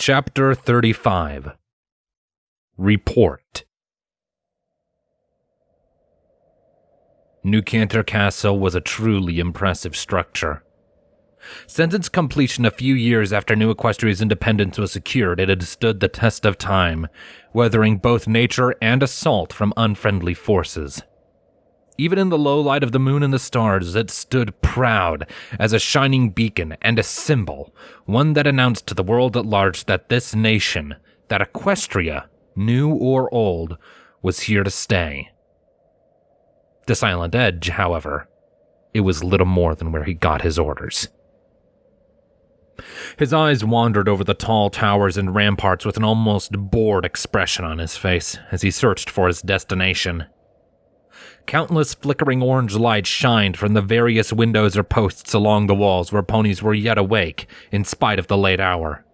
Chapter 35. Report. New Cantor Castle was a truly impressive structure. Since its completion a few years after New Equestria's independence was secured, it had stood the test of time, weathering both nature and assault from unfriendly forces. Even in the low light of the moon and the stars, it stood proud as a shining beacon and a symbol, one that announced to the world at large that this nation, that Equestria, new or old, was here to stay. To Silent Edge, however, it was little more than where he got his orders. His eyes wandered over the tall towers and ramparts with an almost bored expression on his face as he searched for his destination. Countless flickering orange lights shined from the various windows or posts along the walls where ponies were yet awake, in spite of the late hour.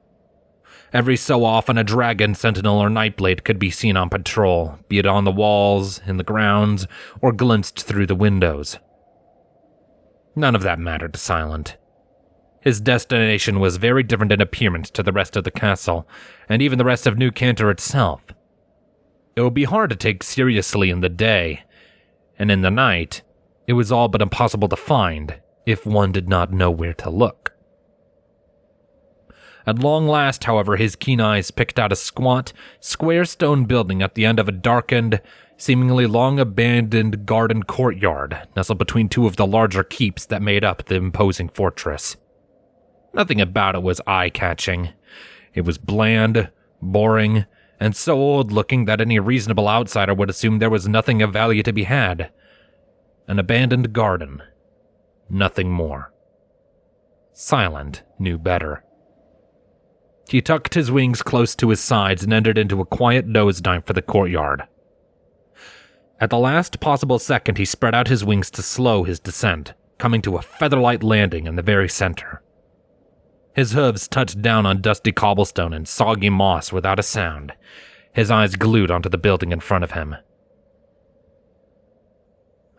Every so often a dragon, sentinel, or nightblade could be seen on patrol, be it on the walls, in the grounds, or glimpsed through the windows. None of that mattered to Silent. His destination was very different in appearance to the rest of the castle, and even the rest of New Cantor itself. It would be hard to take seriously in the day, and in the night, it was all but impossible to find if one did not know where to look. At long last, however, his keen eyes picked out a squat, square stone building at the end of a darkened, seemingly long-abandoned garden courtyard, nestled between two of the larger keeps that made up the imposing fortress. Nothing about it was eye-catching. It was bland, boring, and so old-looking that any reasonable outsider would assume there was nothing of value to be had. An abandoned garden. Nothing more. Silent knew better. He tucked his wings close to his sides and entered into a quiet nosedive for the courtyard. At the last possible second, he spread out his wings to slow his descent, coming to a featherlight landing in the very center. His hooves touched down on dusty cobblestone and soggy moss without a sound, his eyes glued onto the building in front of him.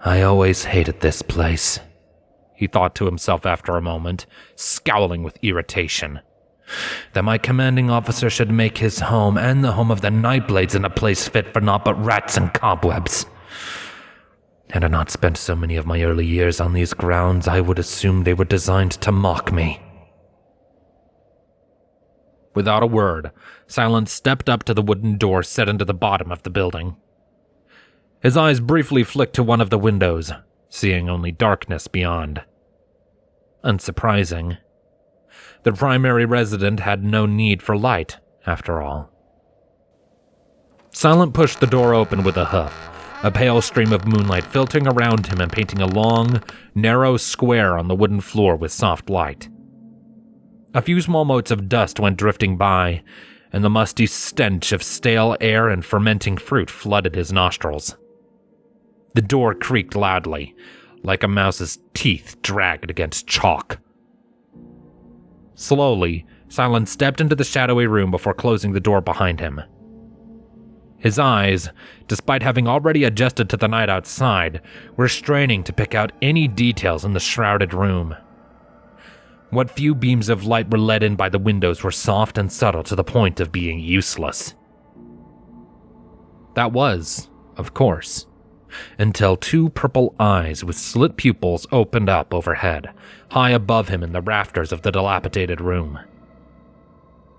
"I always hated this place," he thought to himself after a moment, scowling with irritation. "That my commanding officer should make his home and the home of the Nightblades in a place fit for naught but rats and cobwebs. Had I not spent so many of my early years on these grounds, I would assume they were designed to mock me." Without a word, Silent stepped up to the wooden door set into the bottom of the building. His eyes briefly flicked to one of the windows, seeing only darkness beyond. Unsurprising. The primary resident had no need for light, after all. Silent pushed the door open with a hoof, a pale stream of moonlight filtering around him and painting a long, narrow square on the wooden floor with soft light. A few small motes of dust went drifting by, and the musty stench of stale air and fermenting fruit flooded his nostrils. The door creaked loudly, like a mouse's teeth dragged against chalk. Slowly, Silent stepped into the shadowy room before closing the door behind him. His eyes, despite having already adjusted to the night outside, were straining to pick out any details in the shrouded room. What few beams of light were let in by the windows were soft and subtle to the point of being useless. That was, of course, until two purple eyes with slit pupils opened up overhead, high above him in the rafters of the dilapidated room.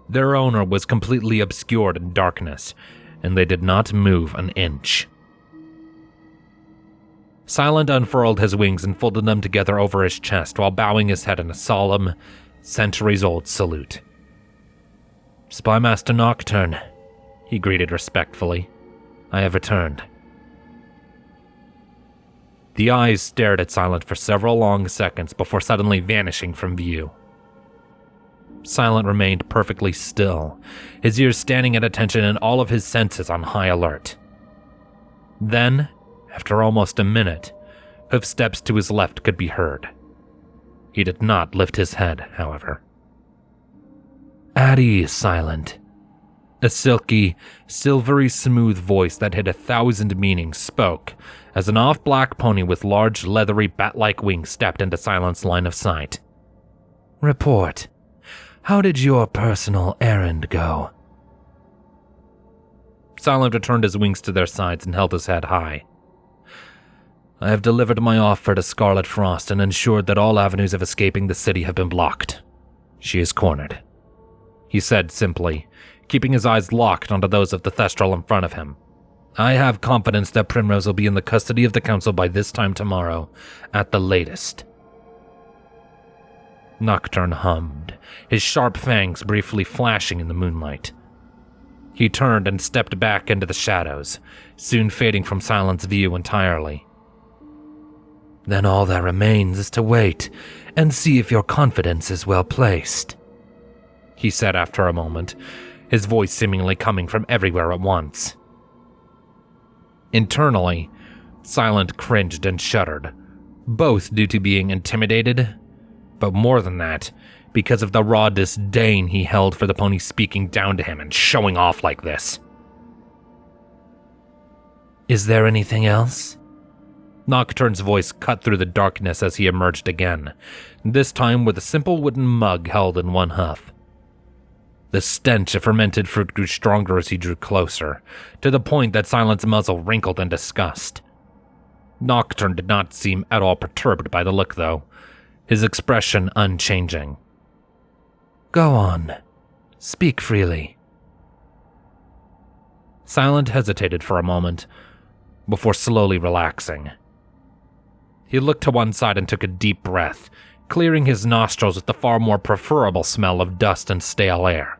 Their owner was completely obscured in darkness, and they did not move an inch. Silent unfurled his wings and folded them together over his chest while bowing his head in a solemn, centuries-old salute. "Spymaster Nocturne," he greeted respectfully. "I have returned." The eyes stared at Silent for several long seconds before suddenly vanishing from view. Silent remained perfectly still, his ears standing at attention and all of his senses on high alert. Then, after almost a minute, hoofsteps to his left could be heard. He did not lift his head, however. "At ease, Silent." A silky, silvery smooth voice that hid 1,000 meanings spoke as an off-black pony with large, leathery, bat-like wings stepped into Silent's line of sight. "Report. How did your personal errand go? Silent returned his wings to their sides and held his head high. I have delivered my offer to Scarlet Frost and ensured that all avenues of escaping the city have been blocked. She is cornered, he said simply, keeping his eyes locked onto those of the Thestral in front of him. I have confidence that Primrose will be in the custody of the Council by this time tomorrow, at the latest. Nocturne hummed, his sharp fangs briefly flashing in the moonlight. He turned and stepped back into the shadows, soon fading from Silent's view entirely. Then all that remains is to wait and see if your confidence is well placed, he said after a moment, his voice seemingly coming from everywhere at once. Internally, Silent cringed and shuddered, both due to being intimidated, but more than that, because of the raw disdain he held for the pony speaking down to him and showing off like this. Is there anything else? Nocturne's voice cut through the darkness as he emerged again, this time with a simple wooden mug held in one huff. The stench of fermented fruit grew stronger as he drew closer, to the point that Silent's muzzle wrinkled in disgust. Nocturne did not seem at all perturbed by the look, though, his expression unchanging. Go on. Speak freely. Silent hesitated for a moment, before slowly relaxing. He looked to one side and took a deep breath, clearing his nostrils with the far more preferable smell of dust and stale air.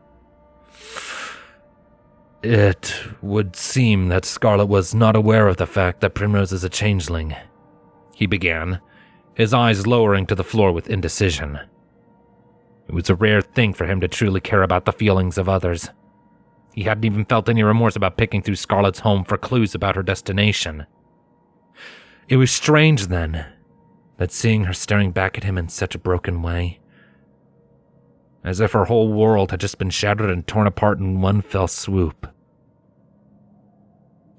It would seem that Scarlet was not aware of the fact that Primrose is a changeling, he began, his eyes lowering to the floor with indecision. It was a rare thing for him to truly care about the feelings of others. He hadn't even felt any remorse about picking through Scarlet's home for clues about her destination. It was strange, then, that seeing her staring back at him in such a broken way, as if her whole world had just been shattered and torn apart in one fell swoop.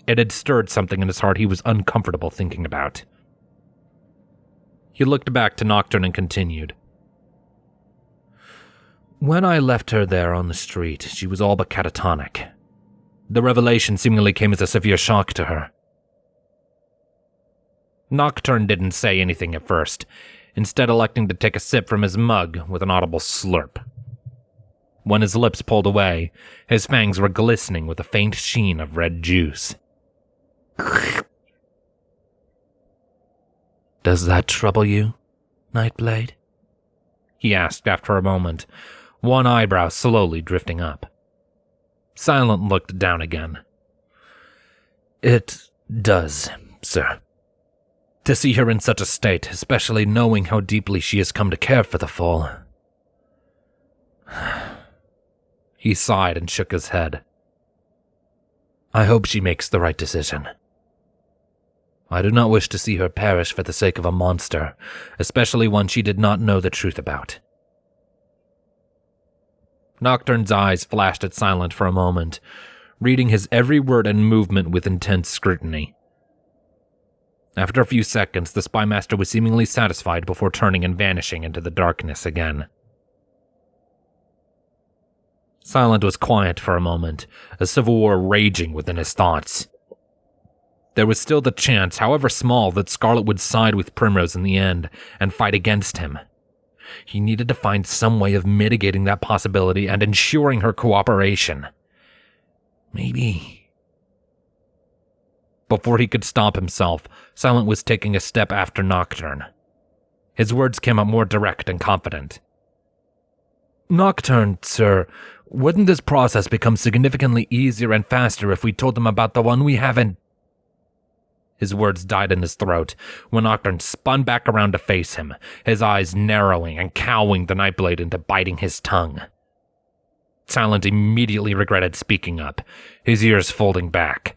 It had stirred something in his heart he was uncomfortable thinking about. He looked back to Nocturne and continued. When I left her there on the street, she was all but catatonic. The revelation seemingly came as a severe shock to her. Nocturne didn't say anything at first, instead electing to take a sip from his mug with an audible slurp. When his lips pulled away, his fangs were glistening with a faint sheen of red juice. Does that trouble you, Nightblade? He asked after a moment, one eyebrow slowly drifting up. Silent looked down again. It does, sir. To see her in such a state, especially knowing how deeply she has come to care for the foal. He sighed and shook his head. I hope she makes the right decision. I do not wish to see her perish for the sake of a monster, especially one she did not know the truth about. Nocturne's eyes flashed at Silent for a moment, reading his every word and movement with intense scrutiny. After a few seconds, the spymaster was seemingly satisfied before turning and vanishing into the darkness again. Silent was quiet for a moment, a civil war raging within his thoughts. There was still the chance, however small, that Scarlet would side with Primrose in the end and fight against him. He needed to find some way of mitigating that possibility and ensuring her cooperation. Maybe. Before he could stop himself, Silent was taking a step after Nocturne. His words came out more direct and confident. Nocturne, sir, wouldn't this process become significantly easier and faster if we told them about the one we haven't? His words died in his throat when Nocturne spun back around to face him, his eyes narrowing and cowing the Nightblade into biting his tongue. Silent immediately regretted speaking up, his ears folding back.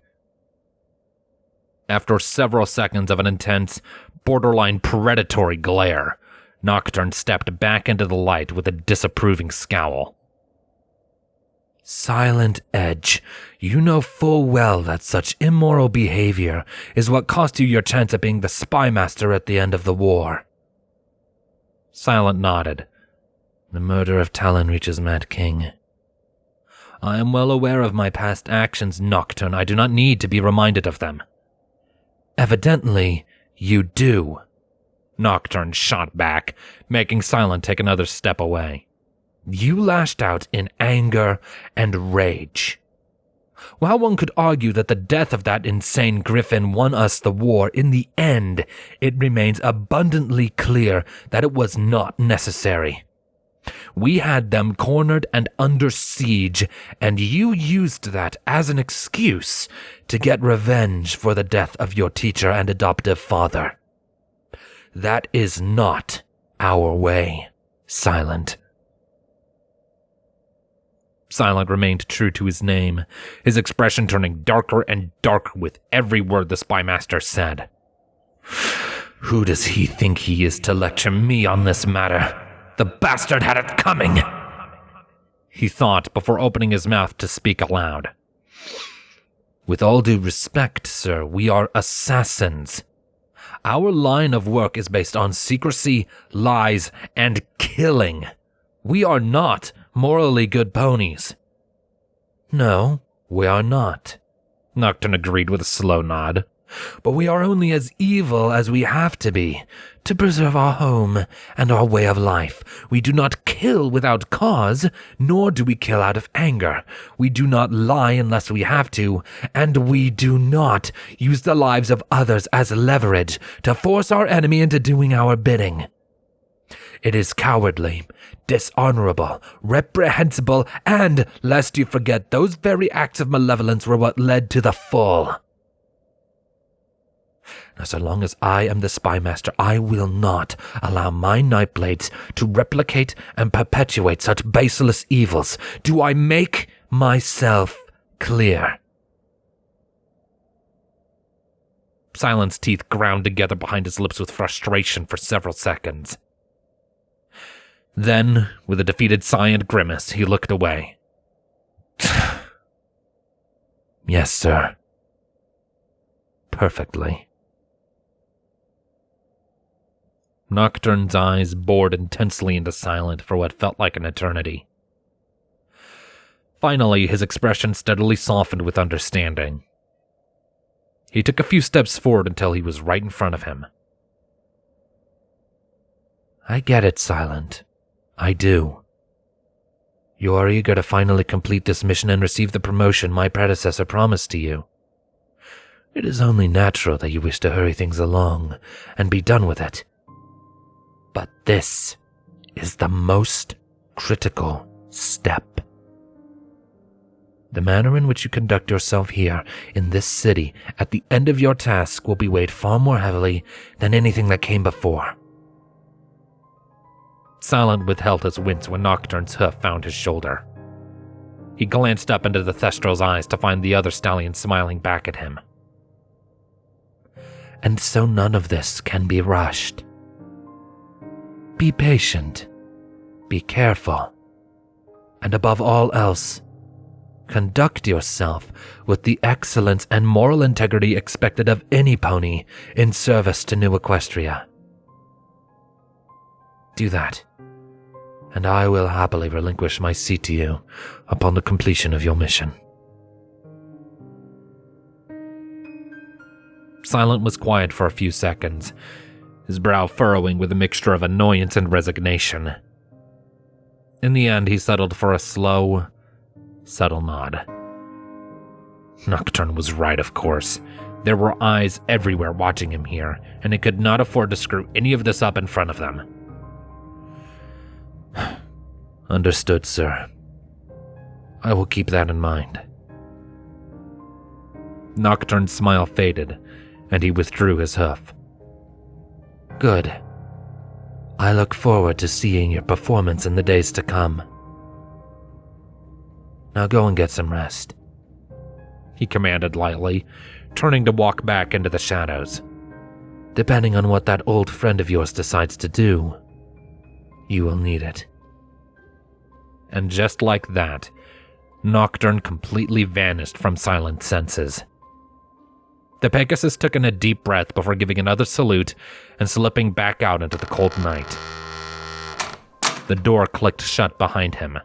After several seconds of an intense, borderline predatory glare, Nocturne stepped back into the light with a disapproving scowl. Silent Edge, you know full well that such immoral behavior is what cost you your chance at being the spymaster at the end of the war. Silent nodded. The murder of Talon reaches Mad King. I am well aware of my past actions, Nocturne. I do not need to be reminded of them. Evidently, you do. Nocturne shot back, making Silent take another step away. You lashed out in anger and rage. While one could argue that the death of that insane griffin won us the war, in the end, it remains abundantly clear that it was not necessary. We had them cornered and under siege, and you used that as an excuse to get revenge for the death of your teacher and adoptive father. That is not our way, Silent. Silent remained true to his name, his expression turning darker and darker with every word the spymaster said. Who does he think he is to lecture me on this matter? The bastard had it coming! He thought before opening his mouth to speak aloud. With all due respect, sir, we are assassins. Our line of work is based on secrecy, lies, and killing. We are not morally good ponies. No, we are not, Nocturne agreed with a slow nod. But we are only as evil as we have to be, to preserve our home and our way of life. We do not kill without cause, nor do we kill out of anger. We do not lie unless we have to, and we do not use the lives of others as leverage to force our enemy into doing our bidding. It is cowardly, dishonorable, reprehensible, and, lest you forget, those very acts of malevolence were what led to the fall. Now, so long as I am the spymaster, I will not allow my Nightblades to replicate and perpetuate such baseless evils. Do I make myself clear? Silent's teeth ground together behind his lips with frustration for several seconds. Then, with a defeated sigh and grimace, he looked away. Yes, sir. Perfectly. Nocturne's eyes bored intensely into Silent for what felt like an eternity. Finally, his expression steadily softened with understanding. He took a few steps forward until he was right in front of him. I get it, Silent. I do. You are eager to finally complete this mission and receive the promotion my predecessor promised to you. It is only natural that you wish to hurry things along and be done with it. But this is the most critical step. The manner in which you conduct yourself here in this city at the end of your task will be weighed far more heavily than anything that came before. Silent withheld his wince when Nocturne's hoof found his shoulder. He glanced up into the Thestral's eyes to find the other stallion smiling back at him. And so none of this can be rushed. Be patient, be careful, and above all else, conduct yourself with the excellence and moral integrity expected of any pony in service to New Equestria. Do that, and I will happily relinquish my seat to you upon the completion of your mission. Silent was quiet for a few seconds, his brow furrowing with a mixture of annoyance and resignation. In the end, he settled for a slow, subtle nod. Nocturne was right, of course. There were eyes everywhere watching him here, and he could not afford to screw any of this up in front of them. Understood, sir. I will keep that in mind. Nocturne's smile faded, and he withdrew his hoof. Good. I look forward to seeing your performance in the days to come. Now go and get some rest, he commanded lightly, turning to walk back into the shadows. Depending on what that old friend of yours decides to do, you will need it. And just like that, Nocturne completely vanished from Silent's senses. The Pegasus took in a deep breath before giving another salute and slipping back out into the cold night. The door clicked shut behind him,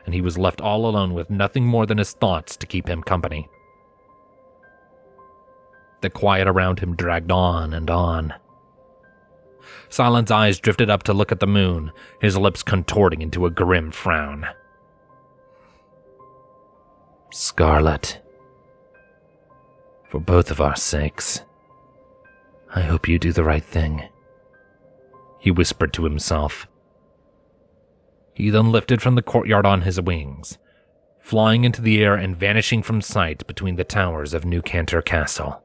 and he was left all alone with nothing more than his thoughts to keep him company. The quiet around him dragged on and on. Silent's eyes drifted up to look at the moon, his lips contorting into a grim frown. Scarlet, for both of our sakes, I hope you do the right thing, he whispered to himself. He then lifted from the courtyard on his wings, flying into the air and vanishing from sight between the towers of New Cantor Castle.